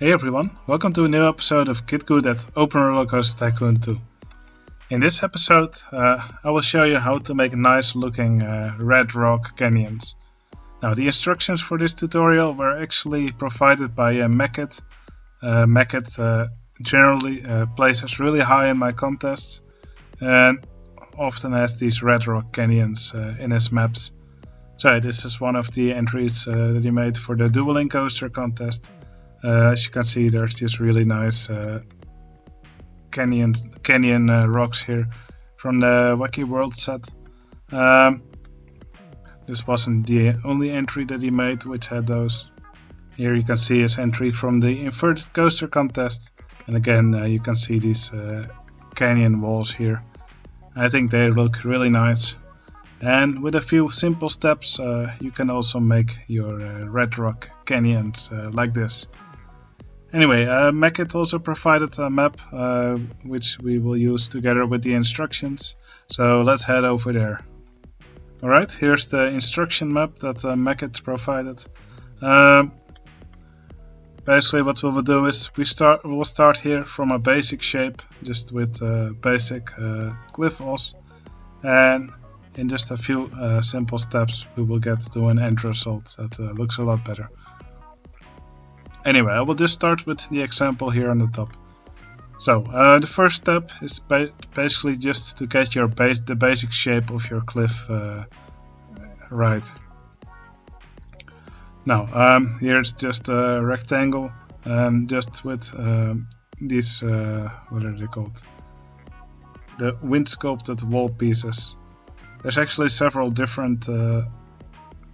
Hey everyone, welcome to a new episode of Git Good at OpenRCT2 2. In this episode, I will show you how to make nice looking red rock canyons. Now, the instructions for this tutorial were actually provided by Mekkit. Mekkit generally places really high in my contests and often has these red rock canyons in his maps. So this is one of the entries that he made for the Dueling Coaster contest. As you can see, there's these really nice canyon rocks here from the Wacky World set. This wasn't the only entry that he made which had those. Here you can see his entry from the Inverted Coaster contest, and again you can see these canyon walls here. I think they look really nice, and with a few simple steps you can also make your red rock canyons like this. Anyway, Mekkit also provided a map which we will use together with the instructions, so let's head over there. Alright, here's the instruction map that Mekkit provided. Basically what we will do is we'll start here from a basic shape, just with basic cliff walls, and in just a few simple steps we will get to an end result that looks a lot better. Anyway, I will just start with the example here on the top. So the first step is basically just to get the basic shape of your cliff right. Now here it's just a rectangle, just with these what are they called? The wind sculpted wall pieces. There's actually several different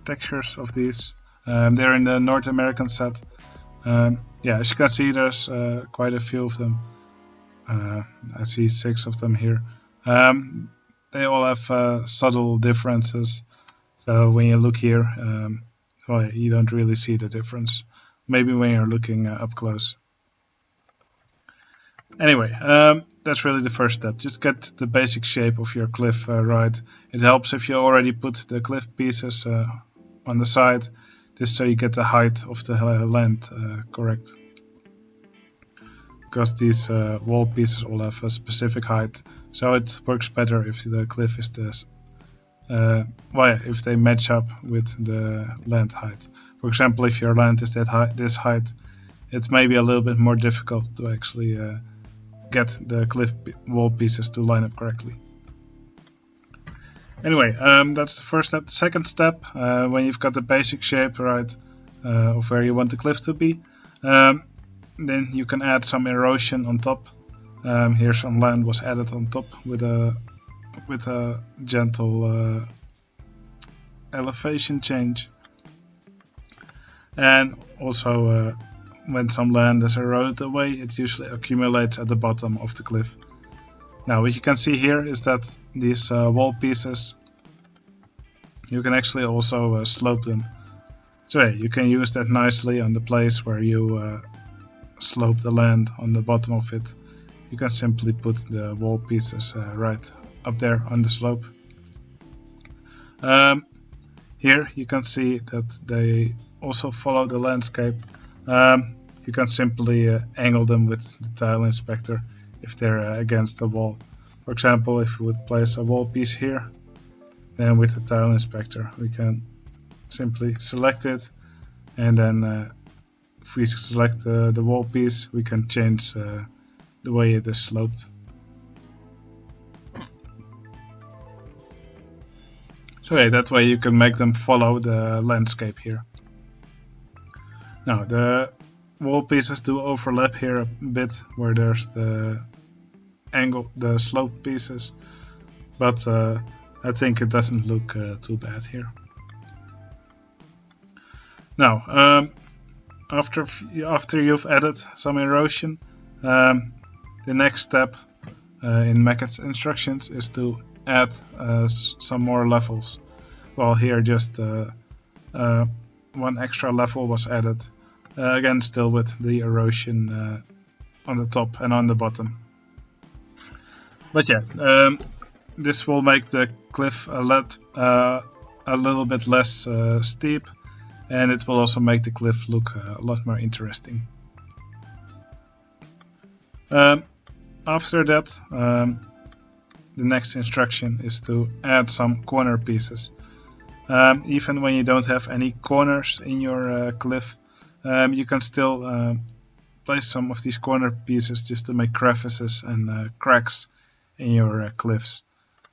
textures of these. They're in the North American set. Yeah, as you can see, there's quite a few of them. I see 6 of them here. They all have subtle differences, so when you look here, well, you don't really see the difference. Maybe when you're looking up close. Anyway, that's really the first step. Just get the basic shape of your cliff right. It helps if you already put the cliff pieces on the side, just so you get the height of the land correct. Because these wall pieces all have a specific height, so it works better if the cliff is this. If they match up with the land height. For example, if your land is this height, it's maybe a little bit more difficult to actually get the cliff wall pieces to line up correctly. Anyway, that's the first step. The second step, when you've got the basic shape right of where you want the cliff to be, then you can add some erosion on top. Here some land was added on top with a gentle elevation change. And also when some land is eroded away, it usually accumulates at the bottom of the cliff. Now what you can see here is that these wall pieces, you can actually also slope them. So yeah, you can use that nicely on the place where you slope the land on the bottom of it. You can simply put the wall pieces right up there on the slope. Here you can see that they also follow the landscape. You can simply angle them with the tile inspector if they're against the wall. For example, if we would place a wall piece here, then with the tile inspector we can simply select it, and then if we select the wall piece, we can change the way it is sloped. So yeah, that way you can make them follow the landscape here. Now the wall pieces do overlap here a bit where there's the sloped pieces, but I think it doesn't look too bad here. Now after you've added some erosion, the next step in Mekkit's instructions is to add some more levels. Well, here just one extra level was added, again still with the erosion on the top and on the bottom. But yeah, this will make the cliff a little bit less steep, and it will also make the cliff look a lot more interesting. Um, After that, the next instruction is to add some corner pieces. Even when you don't have any corners in your cliff, you can still place some of these corner pieces just to make crevices and cracks in your cliffs.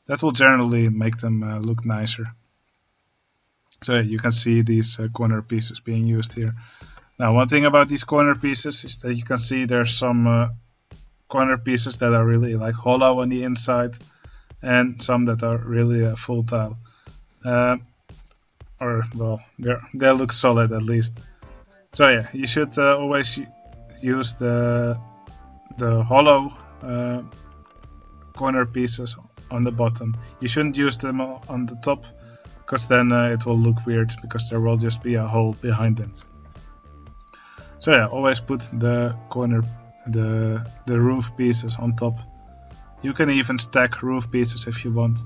That will generally make them look nicer. So you can see these corner pieces being used here. Now, one thing about these corner pieces is that you can see there's some corner pieces that are really like hollow on the inside, and some that are really full tile. Or well, they look solid at least. So yeah, you should always use the hollow corner pieces on the bottom. You shouldn't use them on the top, because then it will look weird, because there will just be a hole behind them. So yeah, always put the roof pieces on top. You can even stack roof pieces if you want,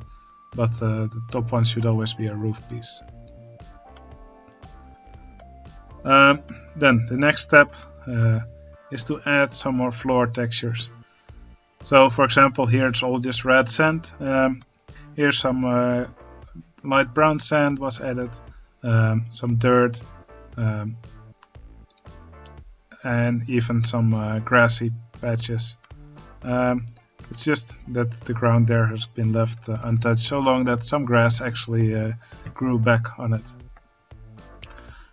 but the top one should always be a roof piece. Then the next step is to add some more floor textures. So for example, here it's all just red sand. Here's some light brown sand was added, some dirt, and even some grassy patches. It's just that the ground there has been left untouched so long that some grass actually grew back on it.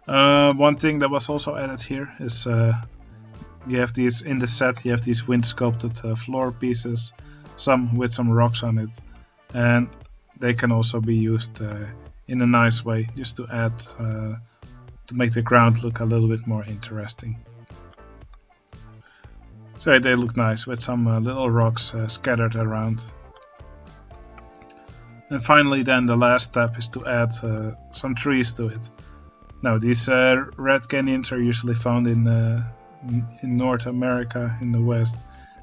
One thing that was also added here is you have these in the set. You have these wind sculpted floor pieces, some with some rocks on it, and they can also be used in a nice way, just to add to make the ground look a little bit more interesting. So they look nice with some little rocks scattered around. And finally, then the last step is to add some trees to it. Now, these red canyons are usually found in North America, in the West,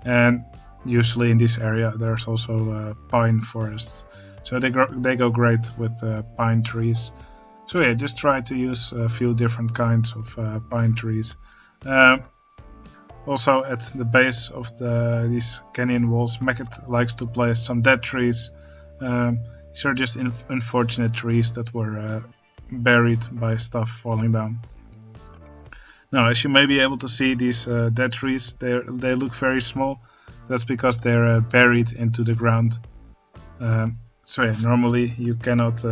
and usually in this area there's also pine forests. So they go great with pine trees. So yeah, just try to use a few different kinds of pine trees. Also, at the base of these canyon walls, Mekkit likes to place some dead trees. These are just unfortunate trees that were buried by stuff falling down. Now, as you may be able to see, these dead trees, they look very small. That's because they're buried into the ground. So yeah, normally you cannot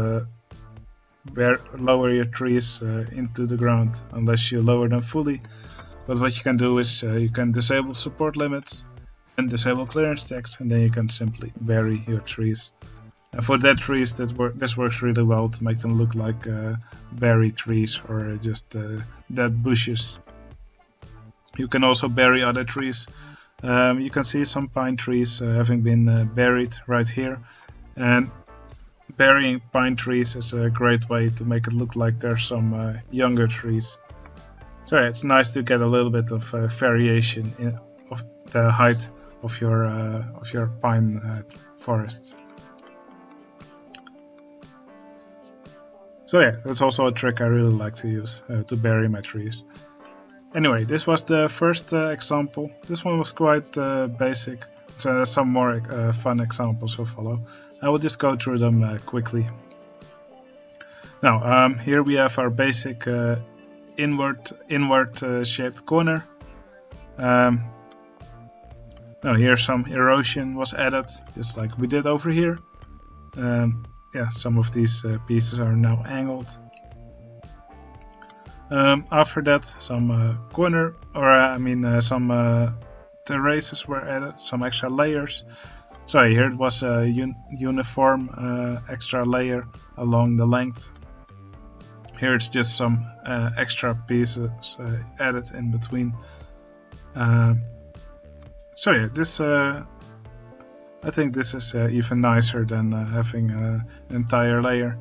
lower your trees into the ground unless you lower them fully. But what you can do is you can disable support limits and disable clearance checks, and then you can simply bury your trees. And for dead trees, this works really well to make them look like buried trees or just dead bushes. You can also bury other trees. You can see some pine trees having been buried right here, and burying pine trees is a great way to make it look like there's some younger trees. So yeah, it's nice to get a little bit of variation of the height of your pine forests. So yeah, that's also a trick I really like to use to bury my trees. Anyway, this was the first example. This one was quite basic, so some more fun examples will follow. I will just go through them quickly. Now, here we have our basic inward shaped corner. Now here some erosion was added, just like we did over here. Yeah, some of these pieces are now angled. After that, some some terraces were added, some extra layers. So here it was a uniform extra layer along the length. Here it's just some extra pieces added in between. So yeah, this I think this is even nicer than having an entire layer.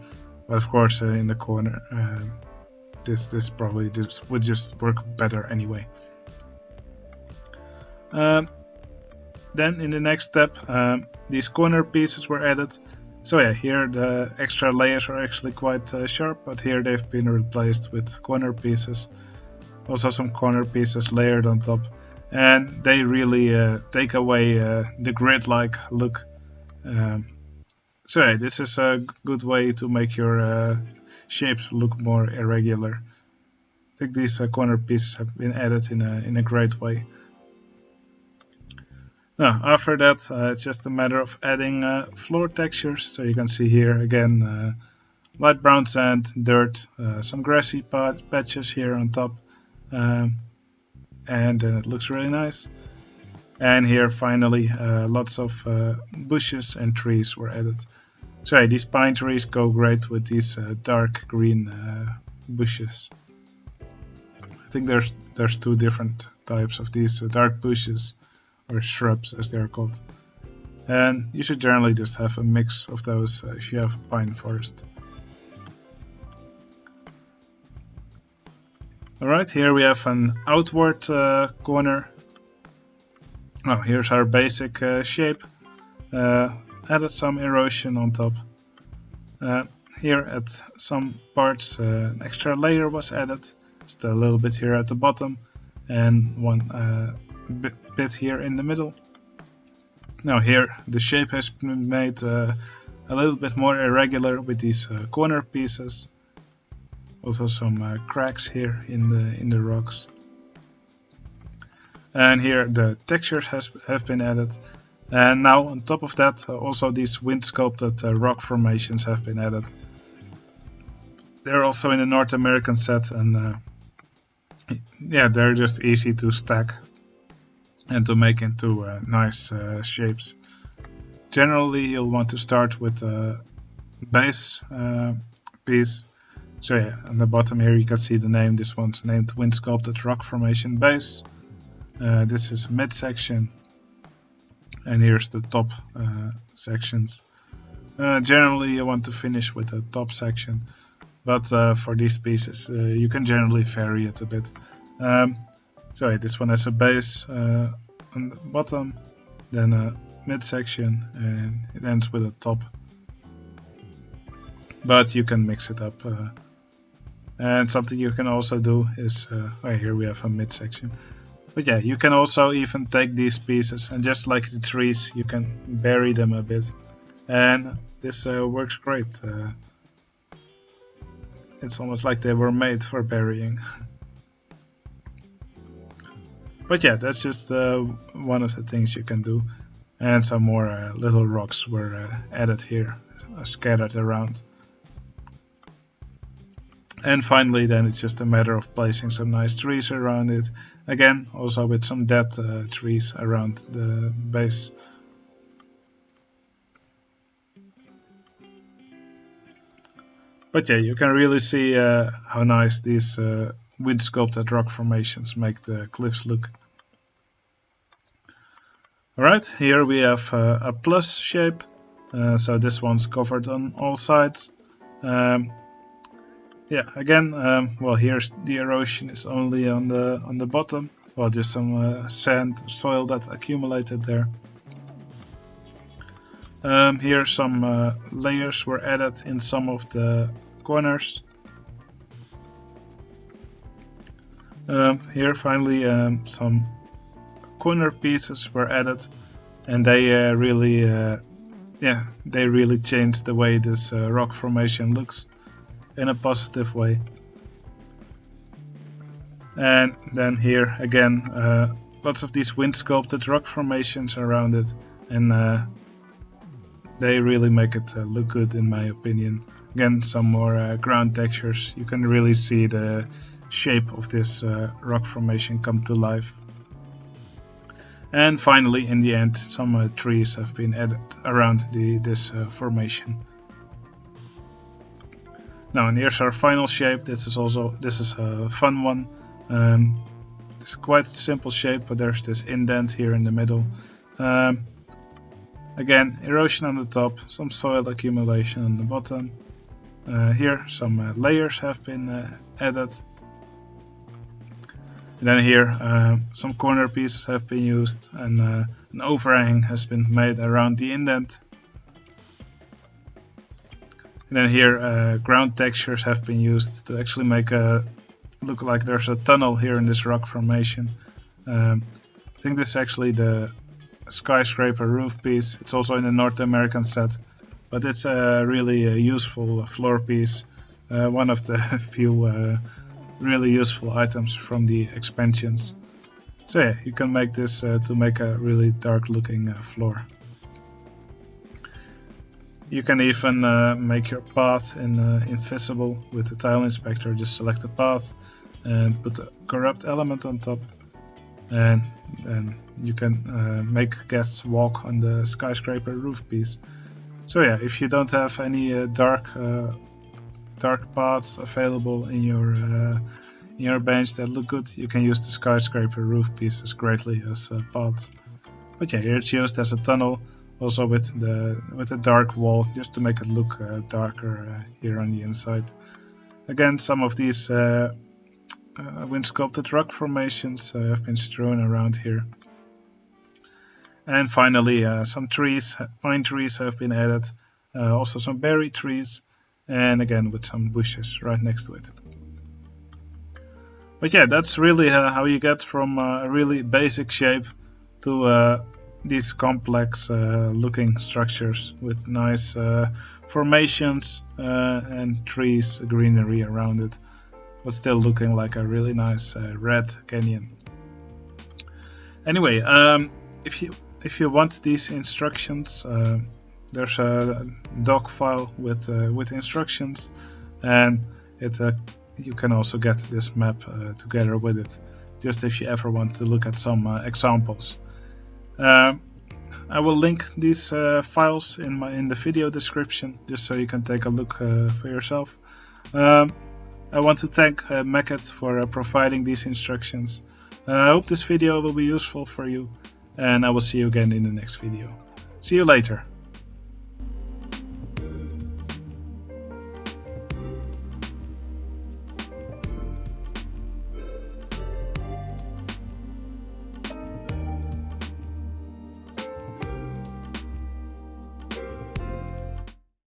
But of course, in the corner, this probably would just work better anyway. Then in the next step, these corner pieces were added. So yeah, here the extra layers are actually quite sharp, but here they've been replaced with corner pieces. Also some corner pieces layered on top. and they really take away the grid-like look. So yeah, this is a good way to make your shapes look more irregular. I think these corner pieces have been added in a great way. Now, after that, it's just a matter of adding floor textures. So you can see here again light brown sand, dirt, some grassy patches here on top, and then it looks really nice. And here finally lots of bushes and trees were added. So yeah, these pine trees go great with these dark green bushes. I think there's two different types of these dark bushes, or shrubs as they are called. And you should generally just have a mix of those if you have a pine forest. Alright, here we have an outward corner. Oh, here's our basic shape. Added some erosion on top. Here at some parts an extra layer was added. Just a little bit here at the bottom and one bit here in the middle. Now here the shape has been made a little bit more irregular with these corner pieces. Also some cracks here in the rocks. And here the textures have been added. And now on top of that also these wind sculpted rock formations have been added. They're also in the North American set, and yeah, they're just easy to stack and to make into nice shapes. Generally you'll want to start with a base piece. So yeah, on the bottom here you can see the name. This one's named Wind Sculpted Rock Formation Base. This is midsection, and here's the top sections. Generally you want to finish with the top section, but for these pieces you can generally vary it a bit. So yeah, this one has a base on the bottom, then a midsection, and it ends with a top. But you can mix it up. And something you can also do is, here we have a midsection. But yeah, you can also even take these pieces and just like the trees, you can bury them a bit. And this works great. It's almost like they were made for burying. But yeah, that's just one of the things you can do. And some more little rocks were added here, scattered around. And finally then it's just a matter of placing some nice trees around it. Again, also with some dead trees around the base. But yeah, you can really see how nice these wind sculpted rock formations make the cliffs look. Alright, here we have a plus shape. So this one's covered on all sides. Yeah, again, well, here's the erosion is only on the bottom. Well, just some sand, soil that accumulated there. Here some layers were added in some of the corners. Here finally some corner pieces were added, and they really changed the way this rock formation looks in a positive way. And then here again lots of these wind sculpted rock formations around it, and they really make it look good in my opinion. Again, some more ground textures. You can really see the shape of this rock formation come to life. And finally, in the end, some trees have been added around this formation. Now, and here's our final shape. This is a fun one. It's quite a simple shape, but there's this indent here in the middle. Again, erosion on the top, some soil accumulation on the bottom. Here some layers have been added. And then here some corner pieces have been used, and an overhang has been made around the indent. And then here ground textures have been used to actually make a look like there's a tunnel here in this rock formation. I think this is actually the skyscraper roof piece. It's also in the North American set, but it's a really useful floor piece. One of the few really useful items from the expansions. So yeah, you can make this to make a really dark looking floor. You can even make your path invisible with the tile inspector. Just select the path and put a corrupt element on top, and then you can make guests walk on the skyscraper roof piece. So yeah, if you don't have any dark paths available in your bench that look good, you can use the skyscraper roof pieces greatly as paths. But yeah, here it's used as a tunnel, also with the dark wall, just to make it look darker here on the inside. Again, some of these wind sculpted rock formations have been strewn around here. And finally, some trees, pine trees have been added, also some berry trees, and again with some bushes right next to it. But yeah, that's really how you get from a really basic shape to these complex looking structures with nice formations and trees, greenery around it, but still looking like a really nice red canyon. Anyway, if you want these instructions, there's a doc file with instructions, and you can also get this map together with it, just if you ever want to look at some examples. I will link these files in the video description, just so you can take a look for yourself. I want to thank Mekkit for providing these instructions. I hope this video will be useful for you, and I will see you again in the next video. See you later.